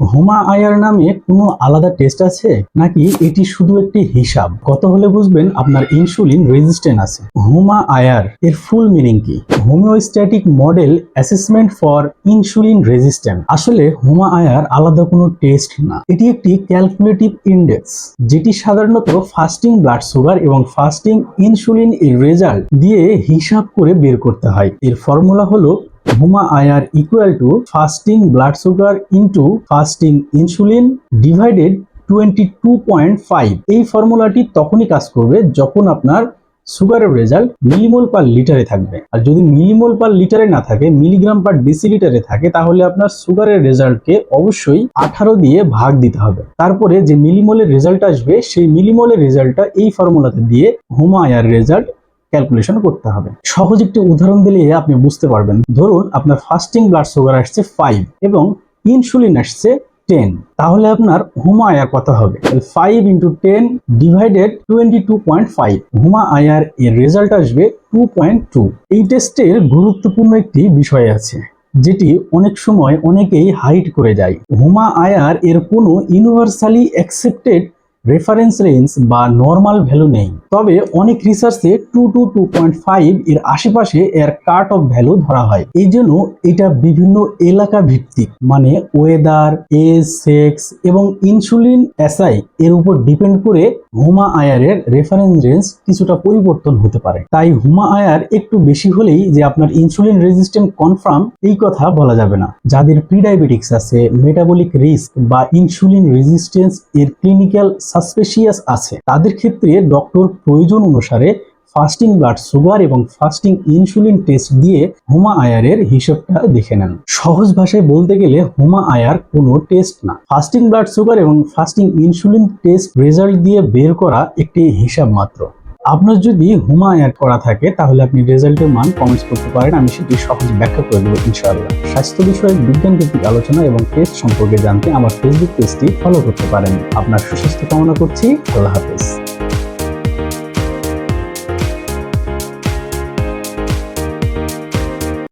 হুমা আয়ার নামে কোনো আলাদা টেস্ট আছে নাকি এটি শুধু একটি হিসাব? কত হলে বুঝবেন আপনার ইনসুলিন রেজিস্ট্যান্ট আছে? হুমা আয়ার এর ফুল মিনিং কি? Homeostatic model assessment for insulin resistant. আসলে হুমা আয়ার আলাদা কোনো টেস্ট না, এটি একটি ক্যালকুলেটিভ ইন্ডেক্স যেটি সাধারণত ফাস্টিং ব্লাড সুগার এবং ফাস্টিং ইনসুলিন এর রেজাল্ট দিয়ে হিসাব করে বের করতে হয়। এর ফর্মুলা হলো HOMA IR equal to fasting blood sugar into fasting insulin divided 22.5। এই ফর্মুলাটি তখনই কাজ করবে যখন আপনার সুগারের রেজাল্ট মিলিমোল পার লিটারে থাকবে। আর যদি মিলিমোল পার লিটারে না থাকে, মিলিগ্রাম পার ডেসিলিটারে থাকে, তাহলে আপনার সুগারের রেজাল্টকে অবশ্যই 18 দিয়ে ভাগ দিতে হবে। তারপরে যে মিলিমোলের রেজাল্ট আসবে সেই মিলিমোলের রেজাল্টটা এই ফর্মুলাতে দিয়ে হুমা আয়ার রেজাল্ট ক্যালকুলেশন করতে হবে। সহজ একটি উদাহরণ দিলে আপনি বুঝতে পারবেন। ধরুন আপনার ফাস্টিং ব্লাড সুগার আসছে 5 এবং ইনসুলিন আসছে 10, তাহলে আপনার হুমা আয়ার কত হবে? 5 × 10 ডিভাইডেড 22.5। হুমা আয়ার এর রেজাল্ট আসবে 2.2। এই টেস্টের গুরুত্বপূর্ণ একটি বিষয় আছে যেটি অনেক সময় অনেকেই হাইড করে যায়। হুমা আয়ার এর কোনো ইউনিভার্সালি অ্যাকসেপ্টেড রেফারেন্স রেঞ্জ বা নর্মাল ভ্যালু নেই, তবে অনেক রিসার্চে 2 to 2.5 এর আশেপাশে এর কাট অফ ভ্যালু ধরা হয়। এই জন্য এটা বিভিন্ন এলাকা ভিত্তিক, মানে ওয়েদার, এজ, সেক্স এবং ইনসুলিন এসআই এর উপর ডিপেন্ড করে হুমা আয়ারের রেফারেন্স রেঞ্জ কিছুটা পরিবর্তন হতে পারে। তাই হুমা আয়ার একটু বেশি হলেই যে আপনার ইনসুলিন রেজিস্ট্যান্ট কনফার্ম এই কথা বলা যাবে না। যাদের প্রিডায়াবেটিক্স আছে, মেটাবলিক রিস্ক বা ইনসুলিন রেজিস্ট্যান্স এর ক্লিনিক্যাল সাসপেসিয়াস আছে, তাদের ক্ষেত্রে ডক্টর প্রয়োজন অনুসারে ফাস্টিং ব্লাড সুগার এবং ফাস্টিং ইনসুলিন টেস্ট দিয়ে হুমা আয়ারের হিসাবটা দেখে নেন। সহজ ভাষায় বলতে গেলে হুমা আয়ার কোনো টেস্ট না, ফাস্টিং ব্লাড সুগার এবং ফাস্টিং ইনসুলিন টেস্ট রেজাল্ট দিয়ে বের করা একটি হিসাব মাত্র। আপনার যদি হুমা আয়ার করা থাকে তাহলে আপনি রেজাল্টের মান কমেন্টস করতে পারেন, আমি সেটি সহজে ব্যাখ্যা করে দেবো ইনশাআল্লাহ। স্বাস্থ্য বিষয়ক বিজ্ঞান ভিত্তিক আলোচনা এবং টেস্ট সম্পর্কে জানতে আমার ফেসবুক পেজটি ফলো করতে পারেন। আপনার সুস্বাস্থ্য কামনা করছি। আল্লাহ হাফেজ।